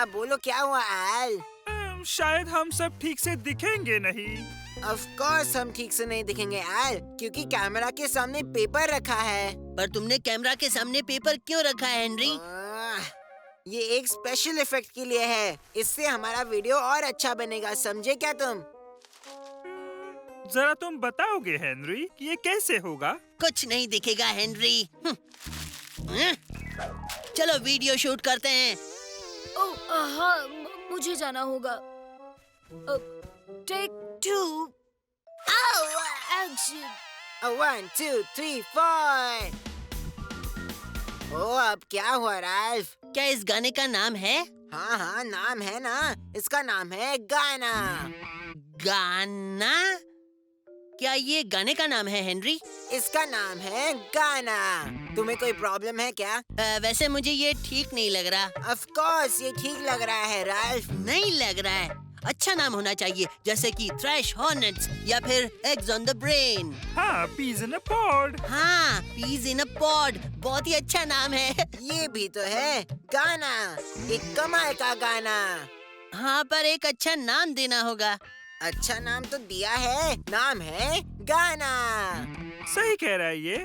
हाँ बोलो, क्या हुआ आल? शायद हम सब ठीक से दिखेंगे नहीं। ऑफ कोर्स हम ठीक से नहीं दिखेंगे आल, क्योंकि कैमरा के सामने पेपर रखा है। पर तुमने कैमरा के सामने पेपर क्यों रखा है हेनरी? ये एक स्पेशल इफेक्ट के लिए है। इससे हमारा वीडियो और अच्छा बनेगा, समझे क्या तुम? जरा तुम बताओगे हेनरी कि ये कैसे होगा? कुछ नहीं दिखेगा हेनरी। चलो वीडियो शूट करते हैं। ओह हाँ, मुझे जाना होगा। Take 2 action. 1 2 3 4। अब क्या हुआ राल्फ? क्या इस गाने का नाम है? हाँ हाँ नाम है ना, इसका नाम है गाना। गाना? क्या ये गाने का नाम है हेनरी? इसका नाम है गाना। तुम्हें कोई प्रॉब्लम है क्या? वैसे मुझे ये ठीक नहीं लग रहा। ऑफ कोर्स ये ठीक लग रहा है राल्फ। नहीं लग रहा है। अच्छा नाम होना चाहिए, जैसे कि थ्रैश हॉर्नेट्स या फिर एग्स ऑन द ब्रेन। हाँ, पीज इन अ पॉड। हाँ, पीज इन अ पॉड बहुत ही अच्छा नाम है। ये भी तो है गाना, एक कमाल का गाना। हाँ, पर एक अच्छा नाम देना होगा। अच्छा नाम तो दिया है, नाम है गाना। सही कह रहा है ये।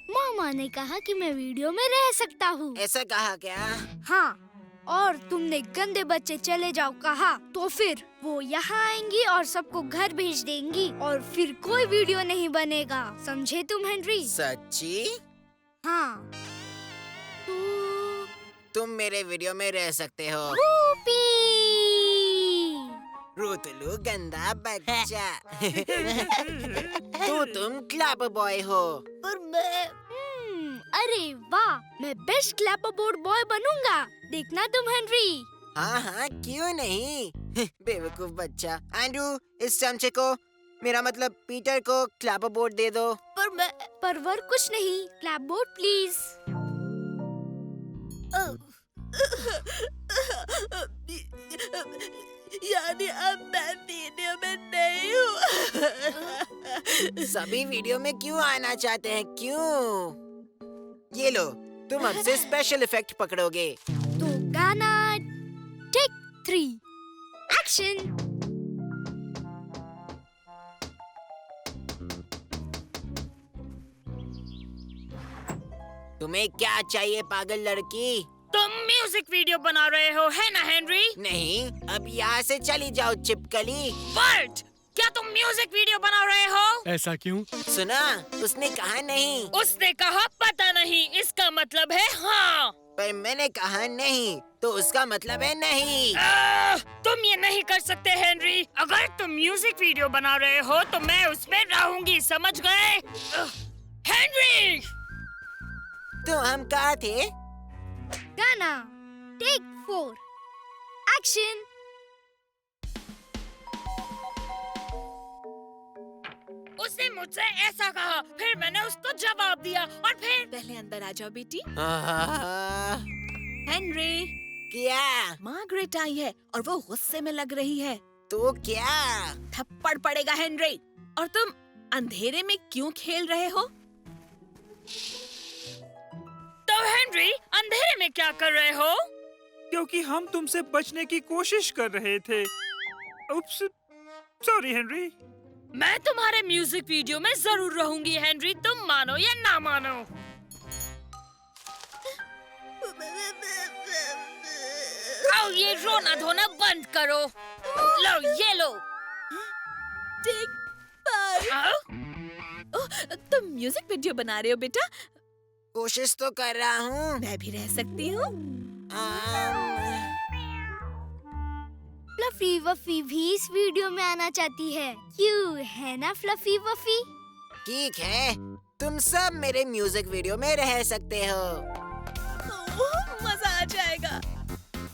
मामा ने कहा कि मैं वीडियो में रह सकता हूँ। ऐसा कहा क्या? हाँ, और तुमने गंदे बच्चे चले जाओ कहा, तो फिर वो यहाँ आएंगी और सबको घर भेज देंगी और फिर कोई वीडियो नहीं बनेगा, समझे तुम हेनरी? सच्ची? हाँ। तुम मेरे वीडियो में रह सकते हो। रूपी! रूतलू गंदा बच्चा। तो तुम क्लैपर बॉय हो। और मैं अरे वाह, मैं बेस्ट क्लैपर बोर्ड बॉय बनूंगा, देखना तुम हेनरी। हाँ हाँ क्यों नहीं। बेवकूफ बच्चा। एंड्रू, इस चमचे को, मेरा मतलब पीटर को क्लैपर बोर्ड दे दो। पर वर कुछ नहीं, क्लैप बोर्ड प्लीज। यानी अब मैं वीडियो में नहीं हूँ। सभी वीडियो में क्यों आना चाहते हैं, क्यों? ये लो, तुम अब से स्पेशल इफेक्ट पकड़ोगे। तो गाना टेक 3 एक्शन। तुम्हें क्या चाहिए पागल लड़की? तुम म्यूजिक वीडियो बना रहे हो है ना हेनरी? नहीं, अब यहाँ से चली जाओ चिपकली। बर्ट, क्या तुम म्यूजिक वीडियो बना रहे हो? ऐसा क्यों? सुना, उसने कहा नहीं। उसने कहा पता नहीं, इसका मतलब है हाँ। पर मैंने कहा नहीं, तो उसका मतलब है नहीं। तुम ये नहीं कर सकते हेनरी। अगर तुम म्यूजिक वीडियो बना रहे हो तो मैं उसमें रहूंगी, समझ गए? हेनरी! तो हम कहाँ थे? गाना टेक 4 एक्शन। उसने मुझसे ऐसा कहा, फिर मैंने उसको जवाब दिया और फिर पहले अंदर आ जाओ बेटी। आहा, हेनरी, क्या? मार्गरेट आई है और वो गुस्से में लग रही है। तो क्या? थप्पड़ पड़ेगा हेनरी। और तुम अंधेरे में क्यों खेल रहे हो? तो हेनरी, अंधेरे में क्या कर रहे हो? क्योंकि हम तुमसे बचने की कोशिश कर रहे थे। उप्स, सॉरी हेनरी। मैं तुम्हारे म्यूजिक वीडियो में जरूर रहूंगी हेनरी, तुम मानो या ना मानो। आओ ये रोना धोना बंद करो। लो ये लो। टेक 5। आओ। तुम म्यूजिक वीडियो बना रहे हो बेटा? कोशिश तो कर रहा हूँ। मैं भी रह सकती हूँ। फ्लफी वफी भी इस वीडियो में आना चाहती है, क्यों है ना फ्लफी वफी? ठीक है, तुम सब मेरे म्यूजिक वीडियो में रह सकते हो। मजा आ जाएगा।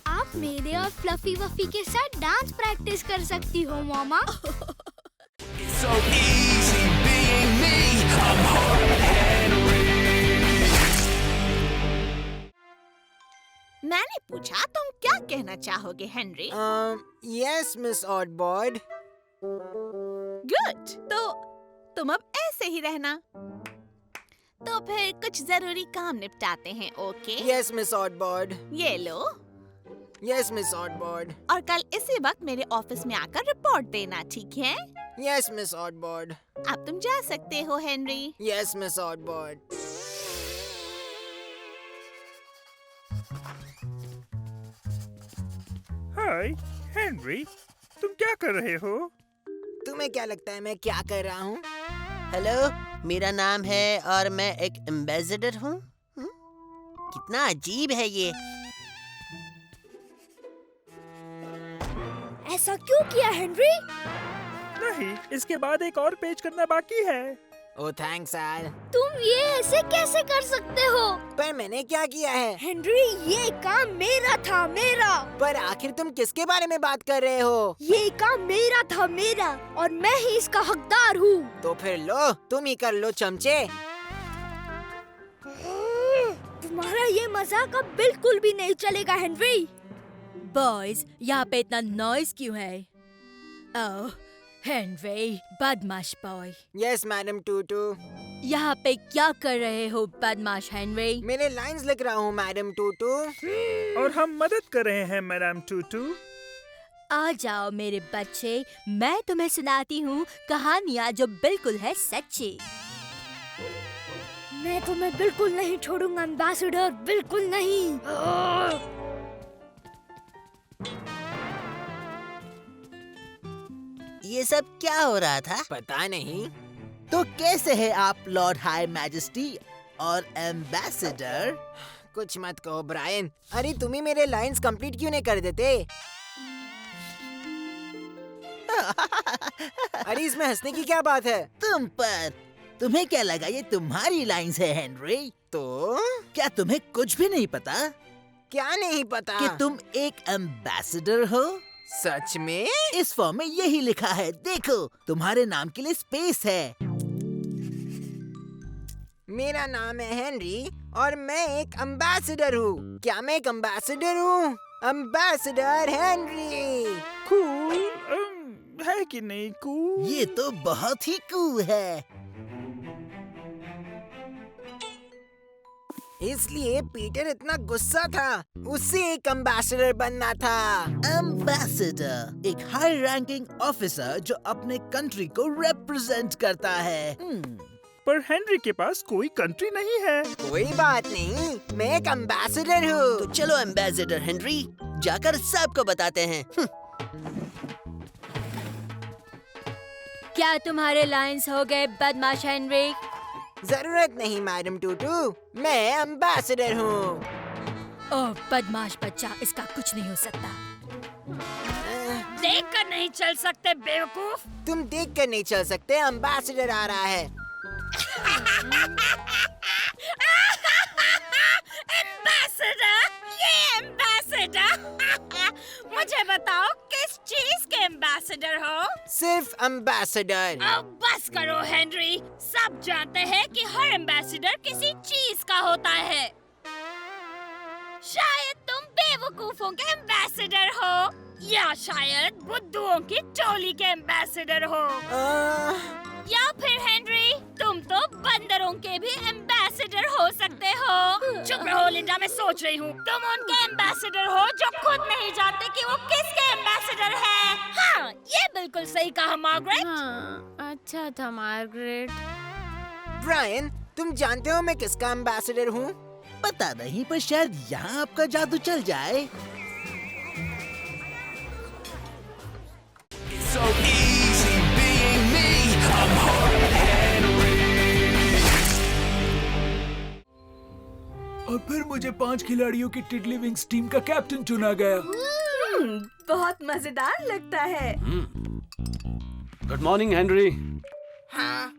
आप मेरे और फ्लफी वफी के साथ डांस प्रैक्टिस कर सकती हो मामा। So easy being me. I'm Henry. मैंने पूछा तुम क्या कहना चाहोगे हेनरी? यस मिस ऑडबॉर्ड। गुड, तो तुम अब ऐसे ही रहना। तो फिर कुछ जरूरी काम निपटाते हैं, ओके? Yes miss ऑडबॉर्ड। ये लो। Yes miss ऑटबॉर्ड। और कल इसी वक्त मेरे ऑफिस में आकर रिपोर्ट देना, ठीक है? यस मिस ऑटबॉर्ड। अब तुम जा सकते हो हेनरी। यस मिस ऑटबॉर्ड। हाय हेनरी, तुम क्या कर रहे हो? तुम्हें क्या लगता है मैं क्या कर रहा हूँ? हेलो, मेरा नाम है और मैं एक एम्बेसडर हूँ। कितना अजीब है ये। ऐसा क्यों किया हेनरी? नहीं, इसके बाद एक और पेज करना बाकी है। ओह थैंक्स यार। तुम ये ऐसे कैसे कर सकते हो? पर मैंने क्या किया है? हेनरी, ये काम मेरा था, मेरा। पर आखिर तुम किसके बारे में बात कर रहे हो? ये काम मेरा था, मेरा, और मैं ही इसका हकदार हूँ। तो फिर लो, तुम ही कर लो चमचे। तुम्हारा ये मजाक अब बिल्कुल भी नहीं चलेगा हेनरी। बॉयज, यहाँ पे इतना नॉइज क्यों है? ओह, हेनरी, बदमाश बॉय। यस मैडम टूटू। यहाँ पे क्या कर रहे हो बदमाश हेनरी? मेरे लाइंस लिख रहा हूँ मैडम टूटू। और हम मदद कर रहे हैं मैडम टूटू। आ जाओ मेरे बच्चे, मैं तुम्हें सुनाती हूँ कहानियाँ जो बिल्कुल है सच्ची। मैं तुम्हें बिल्कुल नहीं छोड़ूंगा एम्बेसडर, बिल्कुल नहीं। ये सब क्या हो रहा था? पता नहीं। तो कैसे है आप लॉर्ड हाई मैजेस्टी और एम्बेसडर? कुछ मत कहो ब्रायन। अरे तुम ही मेरे लाइंस कंप्लीट क्यों नहीं कर देते? अरे इसमें हंसने की क्या बात है? तुम पर, तुम्हें क्या लगा ये तुम्हारी लाइंस है हेनरी? तो क्या तुम्हें कुछ भी नहीं पता क्या नहीं पता कि तुम एक एम्बेसडर हो? सच में? इस फॉर्म में यही लिखा है, देखो, तुम्हारे नाम के लिए स्पेस है। मेरा नाम है हेनरी और मैं एक एम्बेसडर हूँ। क्या मैं एक एम्बेसडर हूँ? Ambassador Henry. कूल है कि नहीं कूल? ये तो बहुत ही कूल है। इसलिए पीटर इतना गुस्सा था। उसे एक एम्बेसडर बनना था। एम्बेसडर एक हाई रैंकिंग ऑफिसर जो अपने कंट्री को रिप्रेजेंट करता है। पर हेनरी के पास कोई कंट्री नहीं है। कोई बात नहीं, मैं एक एम्बेसडर हूँ। तो चलो एम्बेसडर हेनरी, जाकर सबको बताते हैं। क्या तुम्हारे लाइंस हो गए बदमाश हेनरी? जरूरत नहीं मैडम टूटू, मैं एम्बेसडर हूँ। ओह बदमाश बच्चा, इसका कुछ नहीं हो सकता। देख कर नहीं चल सकते बेवकूफ। तुम देख कर नहीं चल सकते, एम्बेसडर आ रहा है। एम्बेसडर, ये एम्बेसडर। मुझे बताओ किस चीज के एम्बेसडर हो? सिर्फ एम्बेसडर। अब बस करो हेनरी, सब जानते हैं कि हर एम्बेसडर किसी चीज का होता है। शायद तुम बेवकूफों के एम्बेसडर हो या शायद बुद्धुओं की टोली के एम्बेसडर हो या फिर हेनरी तुम तो बंदरों के भी एम्बेसडर हो सकते हो। चुप रहो लिंडा, मैं सोच रही हूँ। तुम उनके एम्बेसडर हो जो खुद नहीं जानते कि वो किसके एम्बेसडर है। हाँ, ये बिल्कुल सही कहा मार्गरेट। हाँ, अच्छा था मार्गरेट। ब्रायन, तुम जानते हो मैं किसका एम्बेसडर हूँ? पता नहीं, पर शायद यहाँ आपका जादू चल जाए। It's so easy being me. I'm Hard Henry. और फिर मुझे 5 खिलाड़ियों की टिडली विंग्स टीम का कैप्टन चुना गया। बहुत मजेदार लगता है। Good morning Henry. ओह हाँ,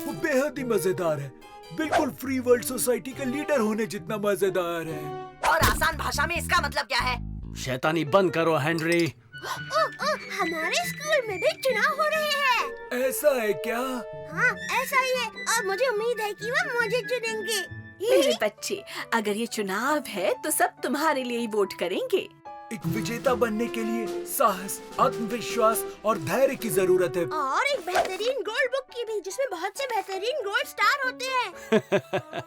वो बेहद ही मजेदार है। बिल्कुल फ्री वर्ल्ड सोसाइटी का लीडर होने जितना मजेदार है। और आसान भाषा में इसका मतलब क्या है? शैतानी बंद करो हेनरी। हमारे स्कूल में भी चुनाव हो रहे हैं। ऐसा है क्या? हाँ, ऐसा ही है और मुझे उम्मीद है कि वो मुझे चुनेंगे। मेरे बच्चे, अगर ये चुनाव है तो सब तुम्हारे लिए ही वोट करेंगे। एक विजेता बनने के लिए साहस, आत्मविश्वास और धैर्य की जरूरत है। और एक बेहतरीन गोल्ड बुक की भी, जिसमें बहुत से बेहतरीन गोल्ड स्टार होते हैं।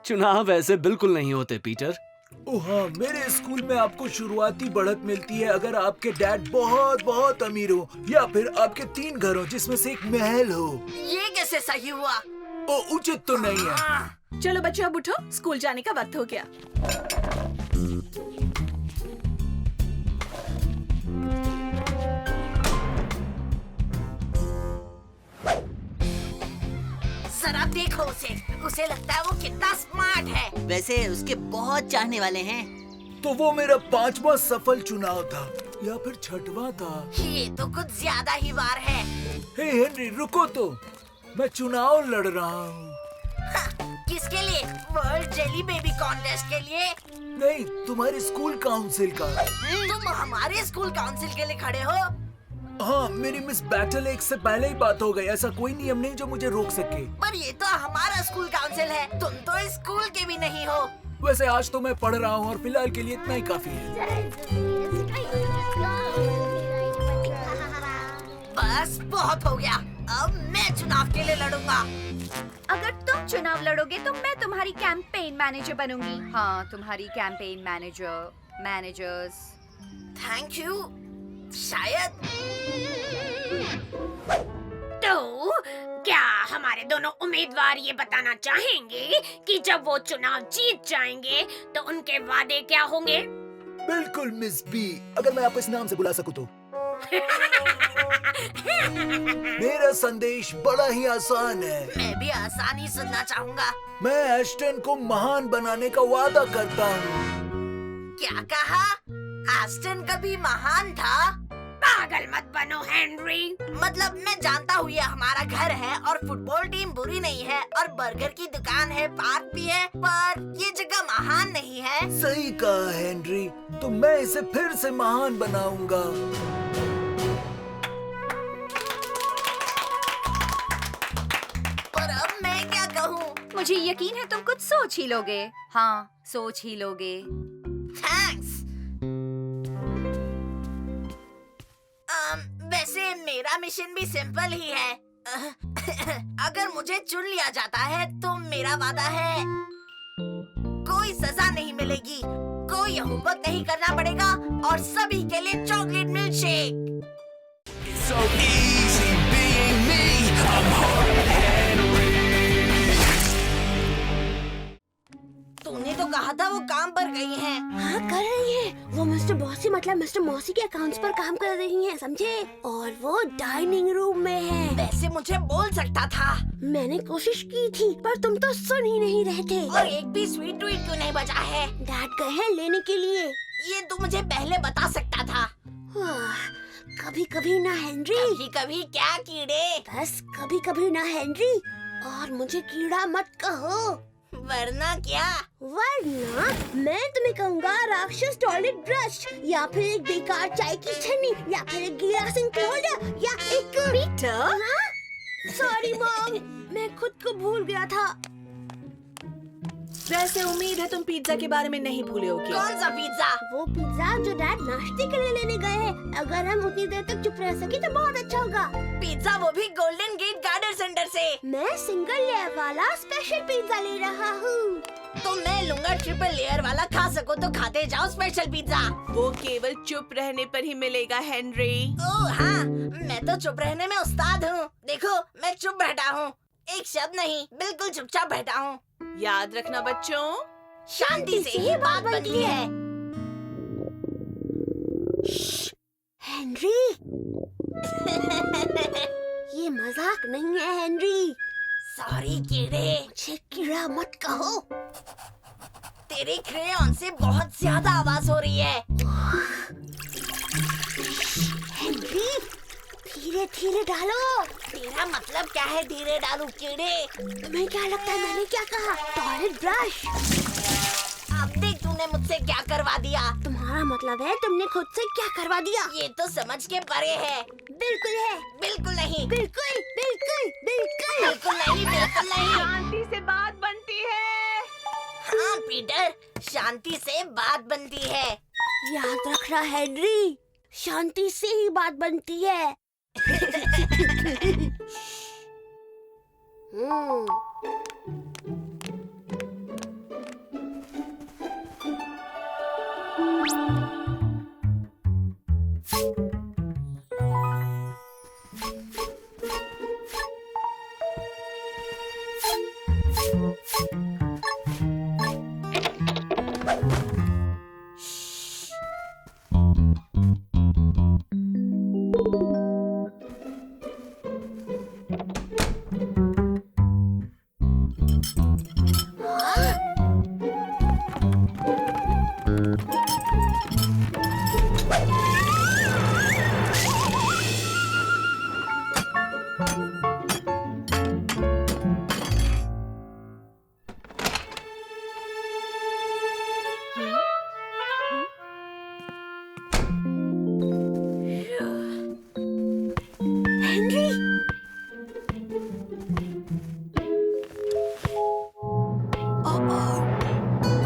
चुनाव ऐसे बिल्कुल नहीं होते पीटर। ओह हाँ, मेरे स्कूल में आपको शुरुआती बढ़त मिलती है अगर आपके डैड बहुत बहुत अमीर हो या फिर आपके 3 घर हो जिसमें से एक महल हो। ये कैसे सही हुआ? ओ उचित तो नहीं है। चलो बच्चों अब उठो, स्कूल जाने का वक्त हो गया। जरा देखो उसे लगता है वो कितना स्मार्ट है। वैसे उसके बहुत चाहने वाले हैं। तो वो मेरा 5वां सफल चुनाव था या फिर 6वां था। ये तो कुछ ज्यादा ही वार है। हे हेनरी रुको तो, मैं चुनाव लड़ रहा हूँ। किसके लिए? वर्ल्ड जेली बेबी कॉन्टेस्ट के लिए? नहीं, तुम्हारे स्कूल काउंसिल का। तुम हमारे स्कूल काउंसिल के लिए खड़े हो? हाँ, मेरी मिस बैटल एक से पहले ही बात हो गई। ऐसा कोई नियम नहीं जो मुझे रोक सके। पर ये तो हमारा स्कूल काउंसिल है, तुम तो इस स्कूल के भी नहीं हो। वैसे आज तो मैं पढ़ रहा हूँ और फिलहाल के लिए इतना ही काफी है। बस बहुत हो गया, अब मैं चुनाव के लिए लड़ूंगा। अगर तुम चुनाव लड़ोगे तो मैं तुम्हारी कैंपेन मैनेजर बनूंगी। हाँ, तुम्हारी कैंपेन मैनेजर्स। Thank you. शायद तो क्या हमारे दोनों उम्मीदवार ये बताना चाहेंगे कि जब वो चुनाव जीत जाएंगे तो उनके वादे क्या होंगे? बिल्कुल मिस बी, अगर मैं आपको इस नाम से बुला सकूं तो। मेरा संदेश बड़ा ही आसान है। मैं भी आसानी सुनना चाहूँगा। मैं एस्टन को महान बनाने का वादा करता हूँ। क्या कहा? एस्टन कभी महान था? पागल मत बनो हेनरी। मतलब मैं जानता हूँ ये हमारा घर है और फुटबॉल टीम बुरी नहीं है और बर्गर की दुकान है, पार्क भी है, पर ये जगह महान नहीं है। सही कहा हेनरी, तो मैं इसे फिर से महान बनाऊंगा। पर अब मैं क्या कहूँ? मुझे यकीन है तुम कुछ सोच ही लोगे। हाँ, सोच ही लोगे। थैंक्स। वैसे मेरा मिशन भी सिंपल ही है। अगर मुझे चुन लिया जाता है तो मेरा वादा है कोई सजा नहीं मिलेगी, कोई होमवर्क नहीं करना पड़ेगा और सभी के लिए chocolate milk shake. So easy being me. I'm hard Henry. तूने तो कहा था वो काम पर गई हैं। हाँ कर रही है। वो मिस्टर बॉसी मतलब मिस्टर मौसी के अकाउंट्स पर काम कर रही हैं, समझे? और वो डाइनिंग रूम में है। वैसे मुझे बोल सकता था। मैंने कोशिश की थी पर तुम तो सुन ही नहीं रहे थे। और एक भी स्वीट ट्वीट क्यों नहीं बचा है? डैड गए हैं लेने के लिए। ये तू मुझे पहले बता सकता था। कभी कभी ना हेनरी। कभी कभी क्या कीड़े? बस कभी कभी ना हेनरी। और मुझे कीड़ा मत कहो। वरना क्या? वरना मैं तुम्हें कहूँगा राक्षस टॉयलेट ब्रश या फिर एक बेकार चाय की छन्नी या फिर एक गीला सिंक होल्डर या एक पीटर। सॉरी मॉम, मैं खुद को भूल गया था। वैसे उम्मीद है तुम पिज्जा के बारे में नहीं भूले होगे। कौन सा पिज्जा? वो पिज्जा जो डैड नाश्ते के लिए लेने गए हैं। अगर हम उतनी देर तक चुप रह सके तो बहुत अच्छा होगा। पिज्जा वो भी गोल्डन गेट गार्डन सेंटर से। मैं सिंगल लेयर वाला स्पेशल पिज्जा ले रहा हूँ। तो मैं लूंगा ट्रिपल लेयर वाला। खा सको तो खाते जाओ स्पेशल पिज्जा। वो केवल चुप रहने पर ही मिलेगा हेनरी। ओह हाँ, मैं तो चुप रहने में उस्ताद हूँ। देखो मैं चुप बैठा हूँ, एक शब्द नहीं, बिल्कुल चुपचाप बैठा हूँ। याद रखना बच्चों, शांति से ही बात बनती है। हेनरी ये मजाक नहीं है हेनरी। सॉरी कीड़े। मुझे कीड़ा मत कहो। तेरे क्रेयॉन से बहुत ज्यादा आवाज हो रही है। हेनरी धीरे धीरे डालो। तेरा मतलब क्या है धीरे डालू कीड़े? तुम्हें क्या लगता है मैंने क्या कहा? Toilet brush. अब देख तूने मुझसे क्या करवा दिया। तुम्हारा मतलब है तुमने खुद से क्या करवा दिया? ये तो समझ के परे है। बिल्कुल है। बिल्कुल नहीं। बिल्कुल बिल्कुल बिल्कुल बिल्कुल नहीं, बिल्कुल नहीं। शांति से बात बनती है। हाँ पीटर, शांति से बात बनती है। याद रखना हेनरी, शांति से ही बात बनती है।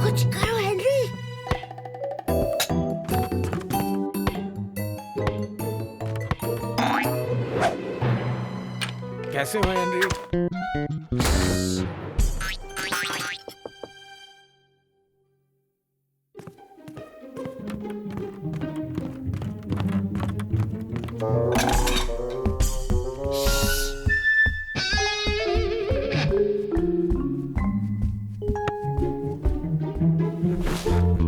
कुछ करो हेनरी। कैसे हो हेनरी?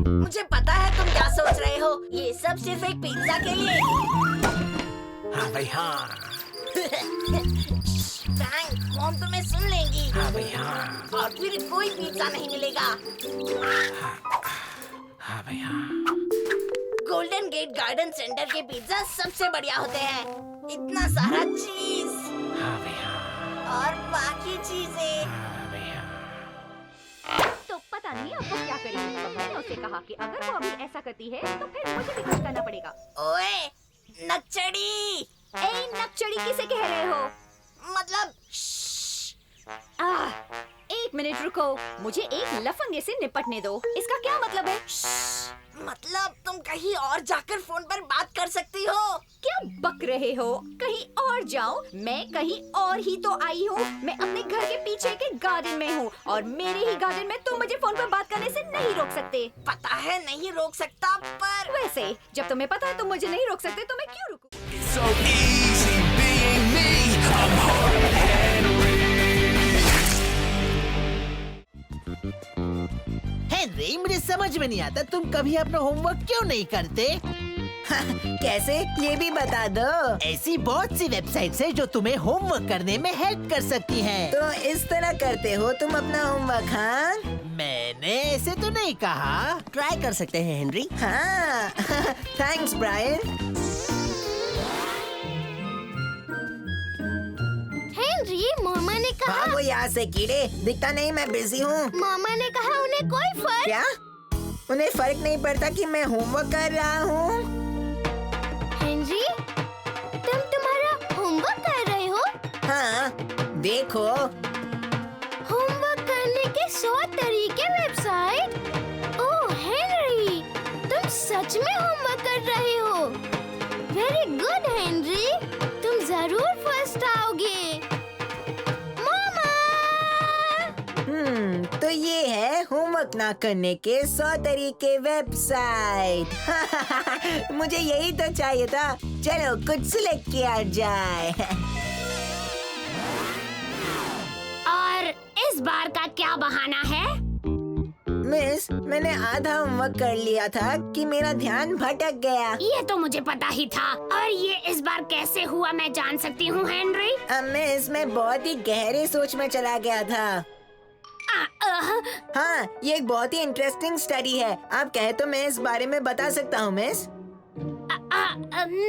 मुझे पता है तुम क्या सोच रहे हो। ये सब सिर्फ एक पिज्जा के लिए। हाँ भाई हाँ। फ्रैंक, मॉम तुम्हें सुन लेंगी। हाँ भाई हाँ। और फिर कोई पिज्जा नहीं मिलेगा। हाँ भाई हाँ। गोल्डन गेट गार्डन सेंटर के पिज्जा सबसे बढ़िया होते हैं। इतना सारा चीज। हाँ भाई हाँ। और बाकी चीजें। हाँ भाई हाँ। तो पता नहीं अब वो क्या करेगी। तो मैंने उसे कहा कि अगर वो अभी ऐसा करती है तो फिर मुझे भी कुछ करना पड़ेगा। ओए, नक्चड़ी। ए नक्चड़ी किसे कह रहे हो? मतलब एक मिनट रुको, मुझे एक लफंगे से निपटने दो। इसका क्या मतलब है? मतलब तुम कहीं और जाकर फोन पर बात कर सकती हो। क्या बक रहे हो? कहीं और जाऊं? मैं कहीं और ही तो आई हूँ। मैं अपने घर के पीछे के गार्डन में हूँ और मेरे ही गार्डन में तुम मुझे फोन पर बात करने से नहीं रोक सकते। पता है नहीं रोक सकता, पर वैसे जब तुम्हें पता है तुम मुझे नहीं रोक सकते तो मैं क्यों रुकूं? So easy being me. I'm hard Henry. Henry, मुझे समझ में नहीं आता तुम कभी अपना होमवर्क क्यों नहीं करते? कैसे, ये भी बता दो। ऐसी बहुत सी वेबसाइट्स है जो तुम्हें होमवर्क करने में हेल्प कर सकती हैं। तो इस तरह करते हो तुम अपना होमवर्क? हाँ, मैंने ऐसे तो नहीं कहा। ट्राई कर सकते हैं हेनरी। हाँ थैंक्स ब्रायन। हेनरी, मामा ने कहा। भागो यहाँ से कीड़े, दिखता नहीं मैं बिजी हूँ। मामा ने कहा उन्हें कोई फर्क। क्या? उन्हें फर्क नहीं पड़ता कि मैं होमवर्क कर रहा हूँ? हेनरी, तुम तुम्हारा होमवर्क कर रहे हो? हाँ, देखो। होमवर्क करने के 100 तरीके वेबसाइट। ओह हेनरी, तुम सच में होमवर्क कर रहे हो। वेरी गुड हेनरी, तुम जरूर फर्स्ट आओगे। मामा! तो ये है होमवर्क ना करने के 100 तरीके वेबसाइट। मुझे यही तो चाहिए था। चलो कुछ सिलेक्ट किया जाए। और इस बार का क्या बहाना है? मिस, मैंने आधा होमवर्क कर लिया था कि मेरा ध्यान भटक गया। ये तो मुझे पता ही था। और ये इस बार कैसे हुआ मैं जान सकती हूँ हेनरी? मिस, मैं बहुत ही गहरे सोच में चला गया था। हाँ, ये एक बहुत ही इंटरेस्टिंग स्टडी है। आप कहे तो मैं इस बारे में बता सकता हूँ मिस।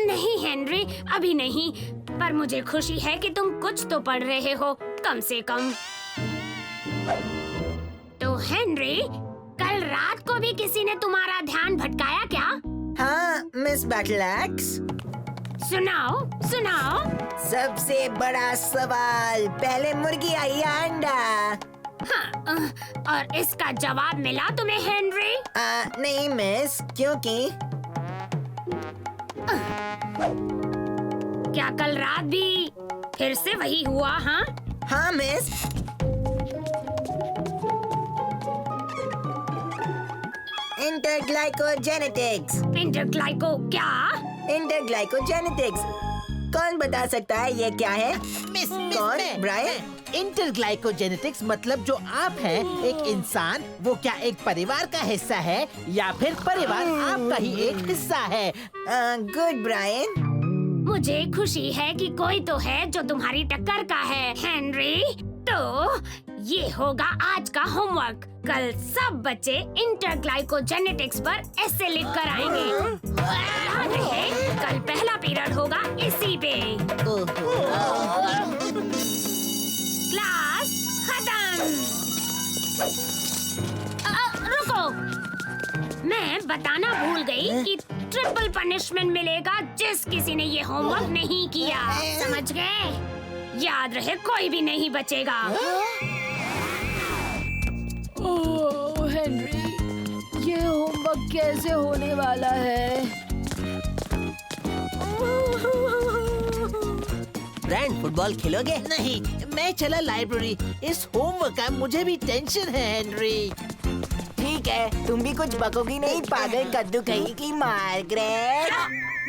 नहीं हेनरी, अभी नहीं। पर मुझे खुशी है कि तुम कुछ तो पढ़ रहे हो, कम से कम। तो हेनरी, कल रात को भी किसी ने तुम्हारा ध्यान भटकाया क्या? हाँ मिस बैटलैक्स। सुनाओ सुनाओ। सबसे बड़ा सवाल, पहले मुर्गी आई या अंडा? हाँ, और इसका जवाब मिला तुम्हें हेनरी? नहीं मिस, क्योंकि क्या कल रात भी फिर से वही हुआ? हाँ हाँ मिस। इंटरग्लाइकोजेनेटिक्स। इंटरग्लाइको क्या? इंटरग्लाइकोजेनेटिक्स। कौन बता सकता है ये क्या है? मिस कौन? ब्रायन? इंटरग्लाइकोजेनेटिक्स मतलब जो आप हैं एक इंसान, वो क्या एक परिवार का हिस्सा है या फिर परिवार आपका ही एक हिस्सा है? Good Brian. मुझे खुशी है कि कोई तो है जो तुम्हारी टक्कर का है, हेनरी। तो ये होगा आज का होमवर्क। कल सब बच्चे इंटरग्लाइकोजेनेटिक्स पर ऐसे लिख कर आएंगे। याद रहे, कल पहला पीरियड होगा इसी पे। क्लास खत्म। रुको, मैं बताना भूल गई कि ट्रिपल पनिशमेंट मिलेगा जिस किसी ने ये होमवर्क नहीं किया। समझ गए? याद रहे, कोई भी नहीं बचेगा। ओह हेनरी, ये होमवर्क कैसे होने वाला है? ब्रायन, फुटबॉल खेलोगे? नहीं, मैं चला लाइब्रेरी। इस होमवर्क का मुझे भी टेंशन है हेनरी। ठीक है, तुम भी कुछ बकोगी नहीं, पागल कद्दू कहीं की मार्गरेट।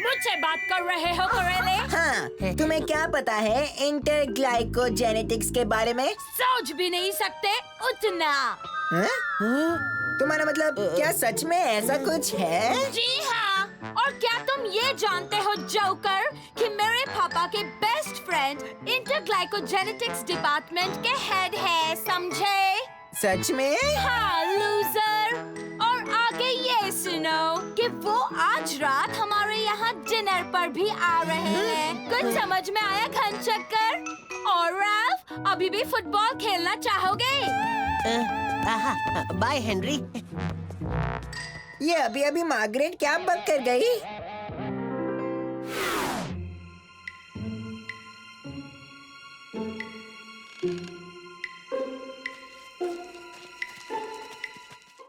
मुझसे बात कर रहे हो करेले? हाँ, तुम्हें क्या पता है इंटरग्लाइकोजेनेटिक्स के बारे में? सोच भी नहीं सकते उतना। हाँ? तुम्हारा मतलब क्या सच में ऐसा कुछ है? जी हाँ, और क्या तुम ये जानते हो जोकर कि मेरे पापा के बेस्ट फ्रेंड इंटरग्लाइकोजेनेटिक्स डिपार्टमेंट के हेड है, समझे? सच में? हाँ लूजर। और आगे ये सुनो कि वो आज रात हमारे यहाँ डिनर पर भी आ रहे हैं। कुछ समझ में आया घनचक्कर? और राल्फ, अभी भी फुटबॉल खेलना चाहोगे? Bye Henry. ये अभी मार्गरेट क्या बक कर गई?